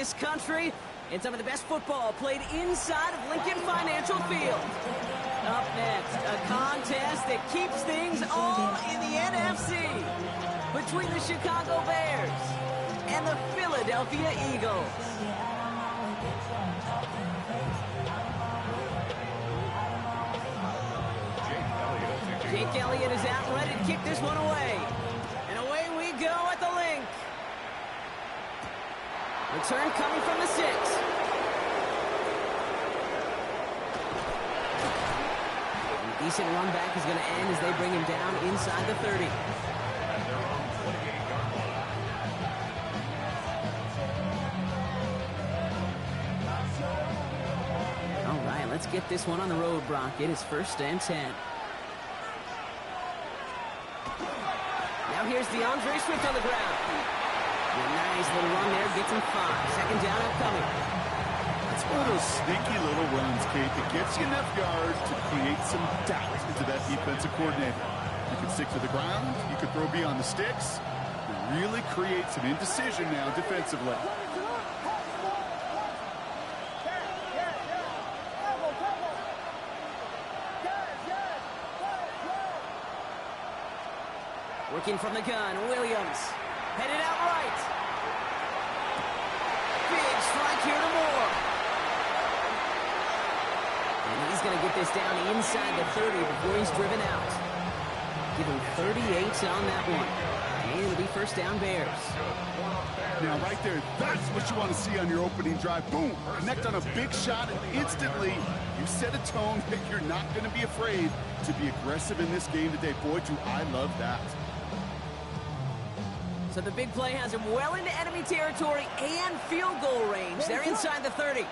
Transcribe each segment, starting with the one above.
this country and some of the best football played inside of Lincoln Financial Field. Up next, a contest that keeps things all in the NFC between the Chicago Bears and the Philadelphia Eagles. Jake Elliott is out and ready to kick this one away. And away we go at the link. Return coming from the 6. A decent run back is going to end as they bring him down inside the 30. All right, let's get this one on the road, Brock. It is 1st and 10. Now here's DeAndre Swift on the ground. A nice little run there, gets him 5. Second down upcoming. It's one of those sneaky little runs, Kate, that gets you enough yards to create some doubt into that defensive coordinator. You can stick to the ground, you can throw beyond the sticks. It really creates some indecision now defensively. Working from the gun, Williams. Headed out right. Big strike here to Moore. And he's going to get this down inside the 30 before he's driven out. Give him 38 on that one. And it'll be 1st down Bears. Now right there, that's what you want to see on your opening drive. Boom! Connect on a big shot and instantly you set a tone that you're not going to be afraid to be aggressive in this game today. Boy, do I love that. So the big play has him well into enemy territory and field goal range. They're inside the 30.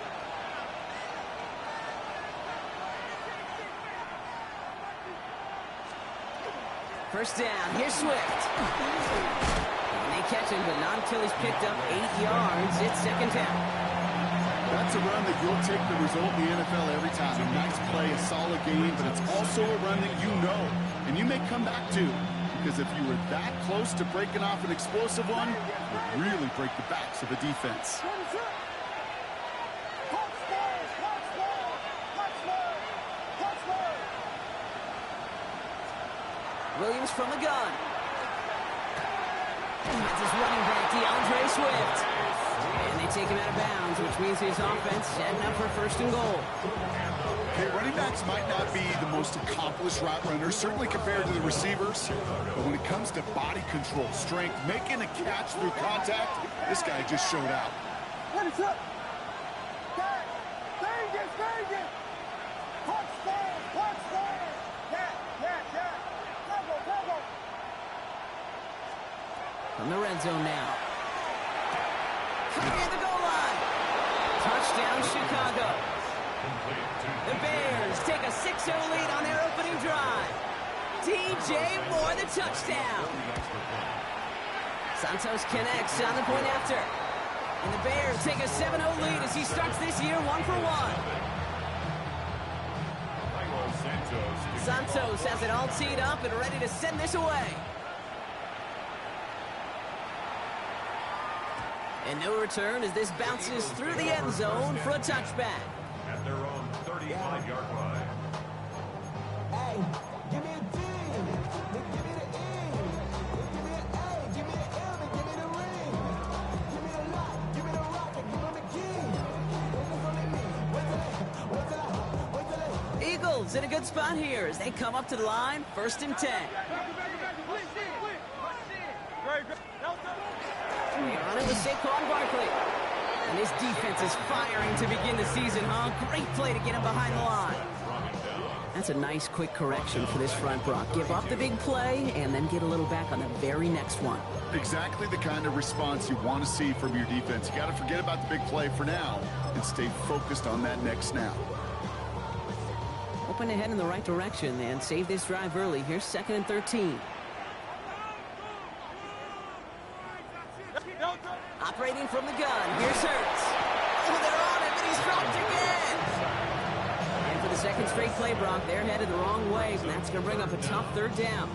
First down, here's Swift. And they catch him, but not until he's picked up 8 yards. It's 2nd down. That's a run that you'll take the result in the NFL every time. A nice play, a solid game, but it's also a run that you know, and you may come back to. Because if you were that close to breaking off an explosive one, it would really break the backs of the defense. Williams from the gun. That's his running back, DeAndre Swift. And they take him out of bounds, which means his offense setting up for 1st and goal. Okay, running backs might not be the most accomplished route runners, certainly compared to the receivers. But when it comes to body control, strength, making a catch through contact, this guy just showed out. From the red zone now. Coming in the goal line. Touchdown, Chicago. The Bears take a 6-0 lead on their opening drive. DJ Moore, the touchdown. Santos connects on the point after. And the Bears take a 7-0 lead as he starts this year 1 for 1. Santos has it all teed up and ready to send this away. And no return as this bounces through the end zone for a touchback. At their own 35-yard line. Hey, give me a D. Give me the E. Give me an A. Give me the M. And give me the ring. Give me the lock. Give me the rock. And give me the key. What's it? Eagles in a good spot here as they come up to the line. 1st and 10. They're on it with Saquon Barkley. And this defense is firing to begin the season, huh? Great play to get him behind the line. That's a nice quick correction for this front, Brock. Give up the big play and then get a little back on the very next one. Exactly the kind of response you want to see from your defense. You got to forget about the big play for now and stay focused on that next snap. Hoping to head in the right direction and save this drive early. Here's 2nd and 13. Operating from the gun. Here's Hurts. Oh, they're on him, and he's dropped again. And for the 2nd straight play, Brock, they're headed the wrong way, and that's going to bring up a tough 3rd down.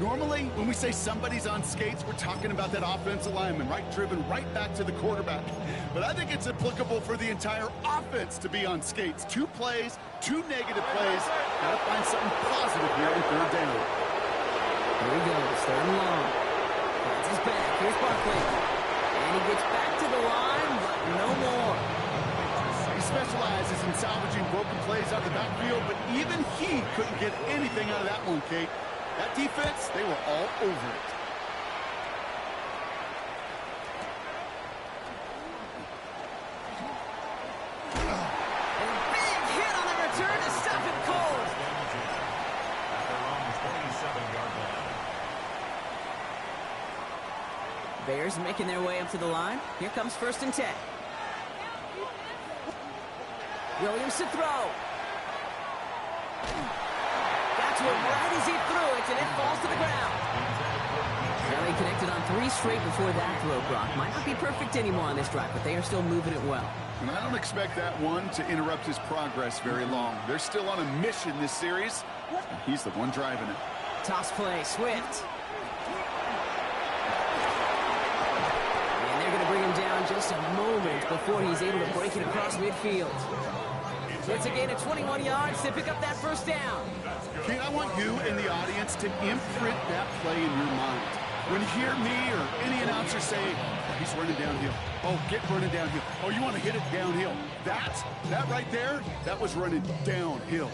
Normally, when we say somebody's on skates, we're talking about that offensive lineman, right? Driven right back to the quarterback. But I think it's applicable for the entire offense to be on skates. 2 plays, 2 negative plays. Got to find something positive here in third down. Here he goes, third and long. That's his back. Here's Barkley. And he gets back to the line, but no more. He specializes in salvaging broken plays out the backfield, but even he couldn't get anything out of that one, Kate. That defense, they were all over it. And a big hit on the return to stop it cold. At their own 27-yard line. Bears making their way up to the line. Here comes 1st and 10. Williams to throw. Got to it right as he threw it, and it falls to the ground. Well, he connected on 3 straight before that throw, Brock. Might not be perfect anymore on this drive, but they are still moving it well. And I don't expect that one to interrupt his progress very long. They're still on a mission this series, and he's the one driving it. Toss play, Swift. And they're going to bring him down just a moment before he's able to break it across midfield. It's a gain of 21 yards to pick up that 1st down. Kate, I want you and the audience to imprint that play in your mind. When you hear me or any announcer say, oh, he's running downhill. Oh, get running downhill. Oh, you want to hit it downhill. That right there, that was running downhill.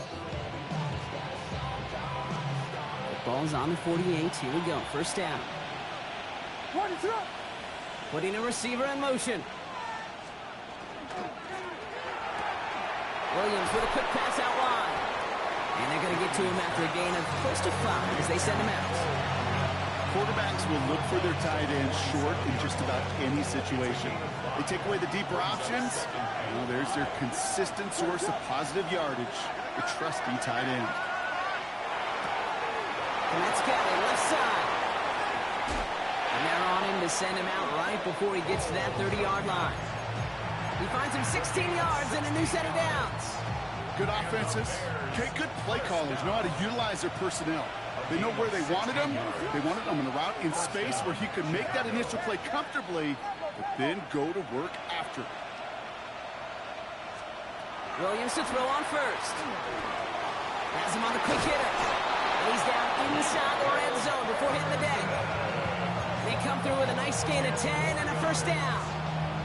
The ball's on the 48. Here we go. 1st down. Putting a receiver in motion. Williams with a quick pass out wide. And they're going to get to him after a gain of close to 5 as they send him out. Quarterbacks will look for their tight end short in just about any situation. They take away the deeper options. Well, there's their consistent source of positive yardage, the trusty tight end. And that's Kelly, left side. And they're on him to send him out right before he gets to that 30-yard line. He finds him 16 yards and a new set of downs. Good offenses. Okay, good play callers know how to utilize their personnel. They know where they wanted him. They wanted him in a route in space where he could make that initial play comfortably, but then go to work after. Williams to throw on 1st. Has him on the quick hitter. And he's down inside the red zone before hitting the deck. They come through with a nice gain of 10 and a 1st down.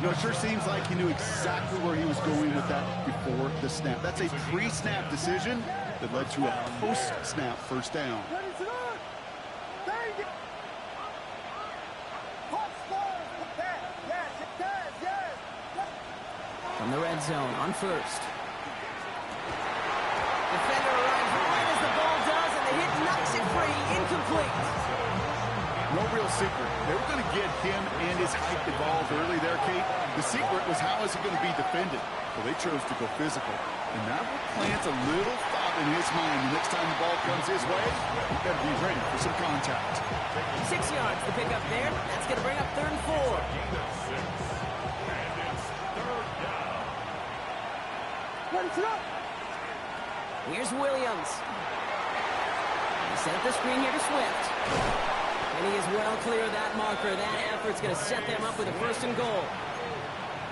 You know, it sure seems like he knew exactly where he was going with that before the snap. That's a pre-snap decision that led to a post-snap 1st down. From the red zone on 1st. Defender arrives right as the ball does, and the hit knocks it free, incomplete. No real secret. They were going to get him and his height involved early there, Kate. The secret was how is he going to be defended? Well, they chose to go physical. And that will plant a little thought in his mind. The next time the ball comes his way, he better be ready for some contact. 6 yards to pick up there. That's going to bring up 3rd and 4. Here's Williams. He set up the screen here to Swift. And he is well clear of that marker. That effort's going to set them up with a 1st and goal.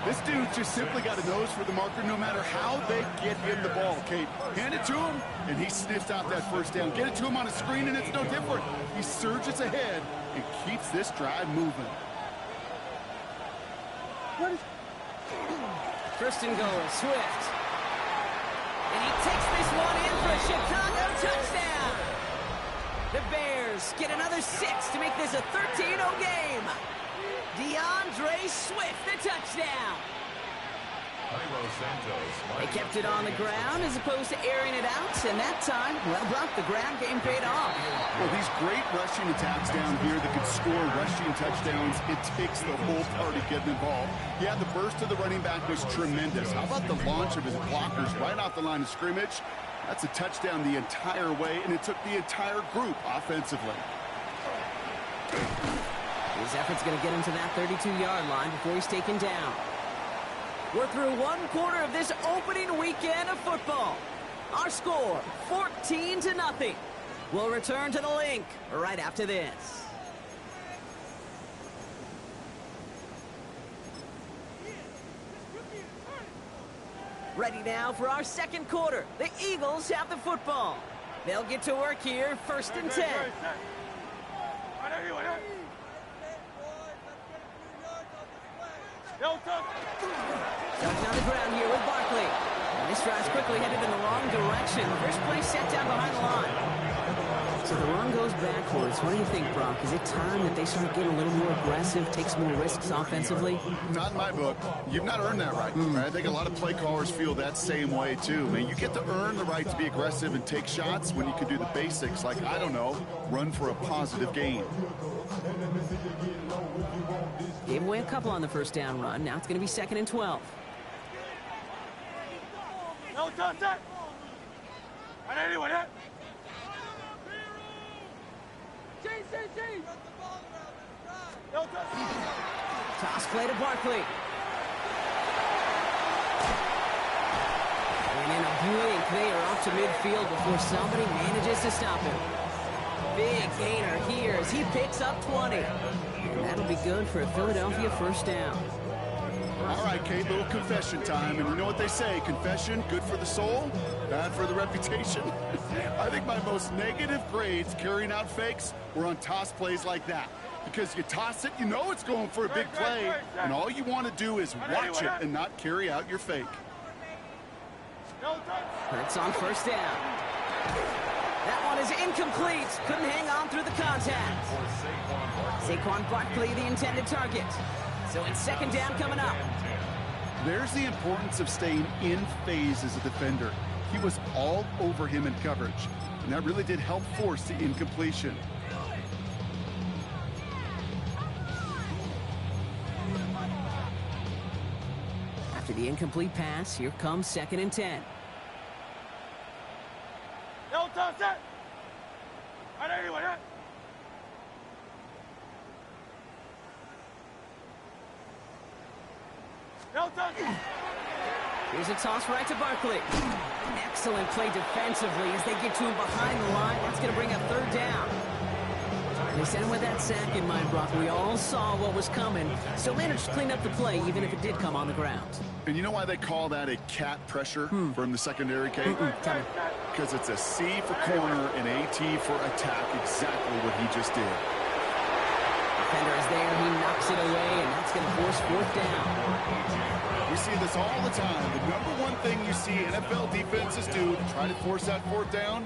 This dude just simply got a nose for the marker no matter how they get him the ball, Kate. Hand it to him, and he sniffs out that 1st down. Get it to him on a screen, and it's no different. He surges ahead and keeps this drive moving. 1st and goal, Swift. And he takes this one in for a Chicago touchdown. The Bears get another 6 to make this a 13-0 game. DeAndre Swift, the touchdown. They kept it on the ground as opposed to airing it out, and that time, well, Brock, the ground game paid off. Well, these great rushing attacks down here that can score rushing touchdowns, it takes the whole party getting involved. Yeah, the burst of the running back was tremendous. How about the launch of his blockers right off the line of scrimmage? That's a touchdown the entire way, and it took the entire group offensively. His effort's going to get him to that 32-yard line before he's taken down. We're through 1/4 of this opening weekend of football. Our score, 14-0. We'll return to the link right after this. Ready now for our second quarter. The Eagles have the football. They'll get to work here, 1st and 10. Starting on the ground here with Barkley. And this drive's quickly headed in the wrong direction. First play set down behind the line. So the run goes backwards. What do you think, Brock? Is it time that they start getting a little more aggressive, take some more risks offensively? Not in my book. You've not earned that right. I think a lot of play callers feel that same way, too. Man, you get to earn the right to be aggressive and take shots when you can do the basics, like, I don't know, run for a positive gain. Gave away a couple on the first down run. Now it's going to be 2nd and 12. Toss play to Barkley. And in a blink, they are up to midfield before somebody manages to stop him. Big gainer here as he picks up 20. And that'll be good for a Philadelphia first down. All right, Kate, little confession time. And you know what they say, confession, good for the soul, bad for the reputation. I think my most negative grades carrying out fakes were on toss plays like that. Because you toss it, you know it's going for a big play, and all you want to do is watch it and not carry out your fake. Hurts on first down. That one is incomplete. Couldn't hang on through the contact. Saquon Barkley, the intended target. So it's 2nd down coming up. There's the importance of staying in phase as a defender. He was all over him in coverage, and that really did help force the incompletion. After the incomplete pass, here comes 2nd and 10. Here's a toss right to Barkley. Excellent play defensively as they get to him behind the line. That's going to bring up 3rd down. They sent him with that sack in mind, Brock. We all saw what was coming. Still managed to clean up the play, even if it did come on the ground. And you know why they call that a cat pressure from the secondary, Kate? Because it's a C for corner and AT for attack, exactly what he just did. Defender is there, he knocks it away, and that's going to force 4th down. We see this all the time. The number one thing you see NFL defenses do to try to force that 4th down,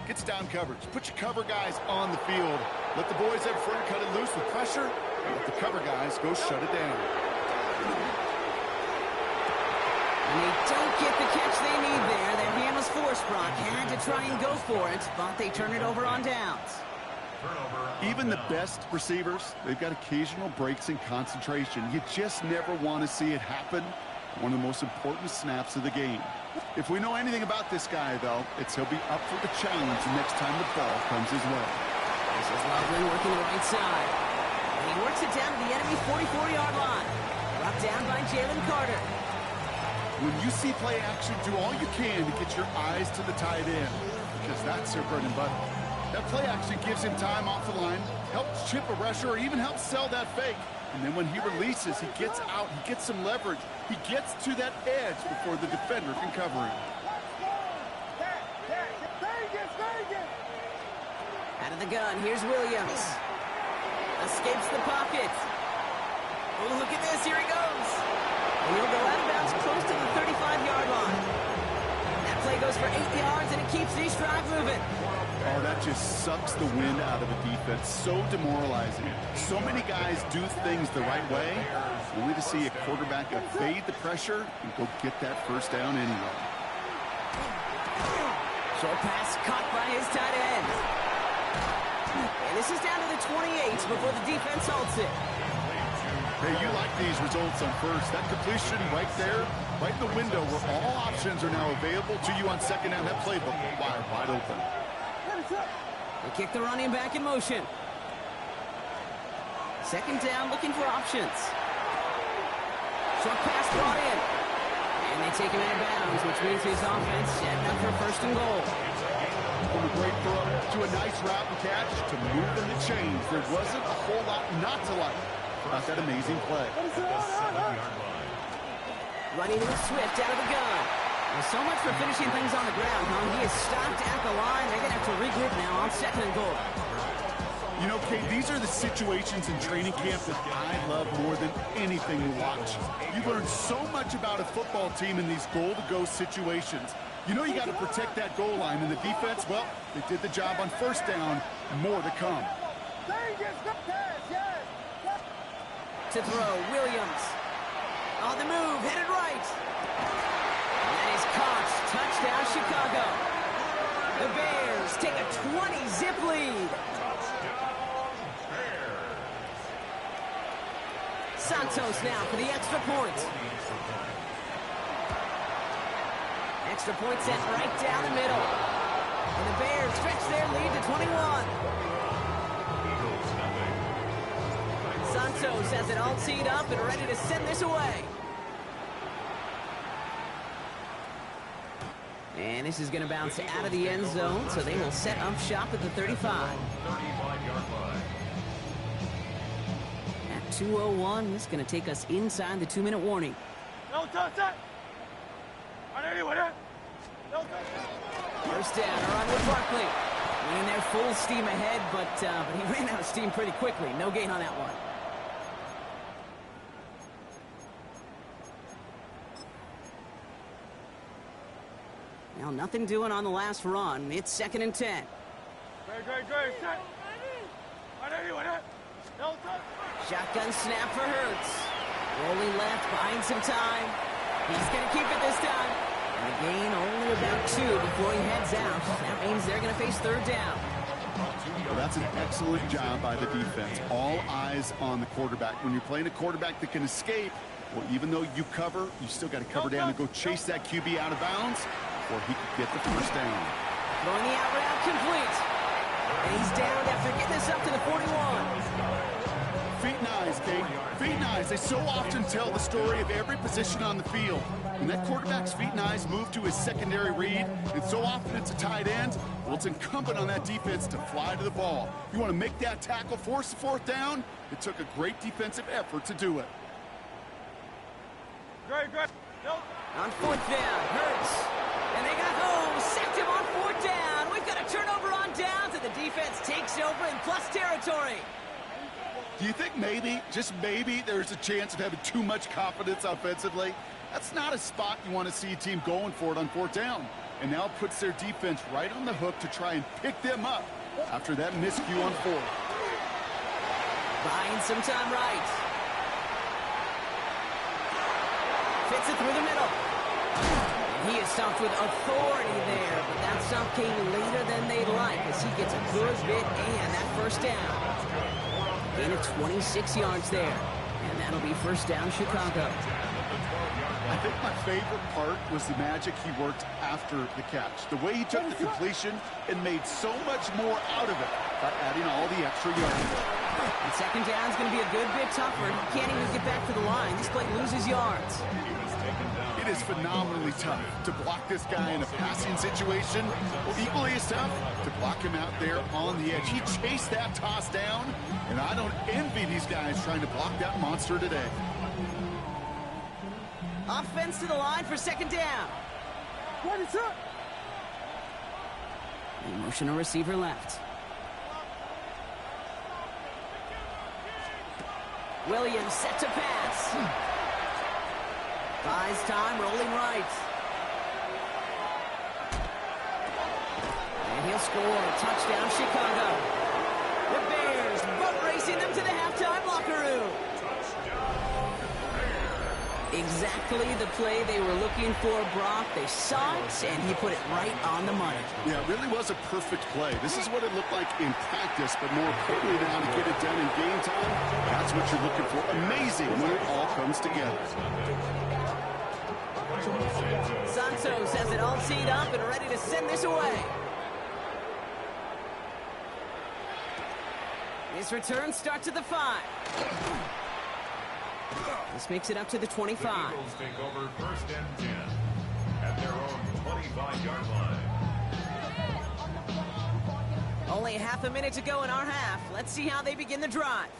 gets down coverage. Put your cover guys on the field. Let the boys up front cut it loose with pressure, and let the cover guys go shut it down. And they don't get the catch they need there. Their hand was forced, Brock. Had to try and go for it, but they turn it over on downs. Even the best receivers, they've got occasional breaks in concentration. You just never want to see it happen. One of the most important snaps of the game. If we know anything about this guy, though, it's he'll be up for the challenge next time the ball comes his way. This is Loveland working the right side. And he works it down to the enemy 44-yard line. Brought down by Jalen Carter. When you see play action, do all you can to get your eyes to the tight end, because that's their bread and butter. That play action gives him time off the line, helps chip a rusher, or even helps sell that fake. And then when he releases, he gets out, he gets some leverage. He gets to that edge before the defender can cover him. Out of the gun, here's Williams. Escapes the pocket. Oh, look at this, here he goes. And he'll go out of bounds close to the 35-yard line. That play goes for 8 yards, and it keeps this drive moving. Oh, that just sucks the wind out of a defense. So demoralizing. So many guys do things the right way, only to see a quarterback evade the pressure and go get that first down anyway. Short pass caught by his tight end. And this is down to the 28 before the defense halts it. Hey, you like these results on first. That completion right there, right in the window where all options are now available to you on second down. That playbook wide open. They kick the running back in motion. 2nd down, looking for options. Short pass brought in. And they take him out of bounds, which means his offense setting up for 1st and goal. From a great throw to a nice route and catch to moving the chains. There wasn't a whole lot not to like about that amazing play. At the 7-yard line. Running with Swift out of the gun. Well, so much for finishing things on the ground, huh? He is stopped at the line. They're going to have to regroup now on 2nd and goal. You know, Kate, these are the situations in training camp that I love more than anything to watch. You learn so much about a football team in these goal-to-go situations. You know you got to protect that goal line, and the defense, well, they did the job on 1st down. More to come. To throw, Williams. On the move, headed right. And that is caught. Touchdown, Chicago. The Bears take a 20-zip lead. Santos now for the extra point. Extra point sent right down the middle. And the Bears stretch their lead to 21. Santos has it all teed up and ready to send this away. And this is going to bounce out of the end zone, so they will set up shop at the 35. 35-yard line. At 2:01, this is going to take us inside the 2-minute warning. First down, run with Barkley. In there full steam ahead, but he ran out of steam pretty quickly. No gain on that one. Now, nothing doing on the last run. It's 2nd and 10. Shotgun snap for Hurts. Rolling left, buying some time. He's going to keep it this time. And the gain only about 2 before he heads out. That means they're going to face 3rd down. Well, that's an excellent job by the defense. All eyes on the quarterback. When you're playing a quarterback that can escape, well, even though you cover, you still got to cover down and go chase that QB out of bounds, or he could get the 1st down. Throwing the out route complete. And he's down after getting this up to the 41. Feet and eyes, Kate. Feet and eyes. They so often tell the story of every position on the field. When that quarterback's feet and eyes move to his secondary read, and so often it's a tight end, well, it's incumbent on that defense to fly to the ball. You want to make that tackle, force the 4th down? It took a great defensive effort to do it. On 4th down, Hurts. And they got home, sacked him on 4th down. We've got a turnover on downs, and the defense takes over in plus territory. Do you think maybe, just maybe, there's a chance of having too much confidence offensively? That's not a spot you want to see a team going for it on 4th down. And now it puts their defense right on the hook to try and pick them up after that miscue on 4th. Buying some time right. Fits it through the middle. And he is stopped with authority there, but that stop came later than they'd like as he gets a good bit and that 1st down. Gain of 26 yards there, and that'll be 1st down Chicago. I think my favorite part was the magic he worked after the catch. The way he took the completion and made so much more out of it by adding all the extra yards. And 2nd down is going to be a good bit tougher. He can't even get back to the line. This play loses yards. It is phenomenally tough to block this guy in a passing situation. Well, equally as tough to block him out there on the edge. He chased that toss down, and I don't envy these guys trying to block that monster today. Offense to the line for 2nd down. What is up? Emotional receiver left. Williams set to pass. Buys time, rolling right. And he'll score. Touchdown, Chicago. The Bears boat racing them to the halftime locker room. Exactly the play they were looking for, Brock. They saw it, and he put it right on the money. Yeah, it really was a perfect play. This is what it looked like in practice, but more importantly now to get it done in game time, that's what you're looking for. Amazing when it all comes together. Santos has it all teed up and ready to send this away. His return starts at the 5. This makes it up to the 25. The Eagles take over 1st and 10 at their own 25-yard line. Only half a minute to go in our half. Let's see how they begin the drive.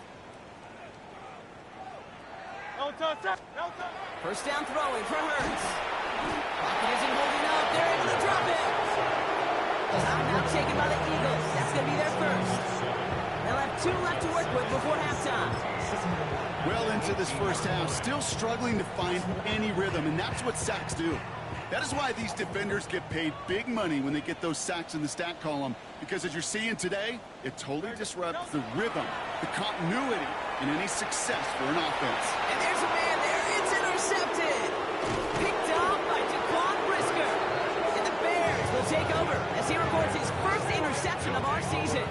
First down throwing for Hurts. Pocket isn't holding up. They're able to drop it. Timeout taken by the Eagles. That's going to be their first. They'll have 2 left to work with before halftime. Well into this first half, still struggling to find any rhythm, and that's what sacks do. That is why these defenders get paid big money when they get those sacks in the stat column, because as you're seeing today, it totally disrupts the rhythm, the continuity, and any success for an offense. And there's a man there. It's intercepted. Picked off by Jaquan Brisker. And the Bears will take over as he records his first interception of our season.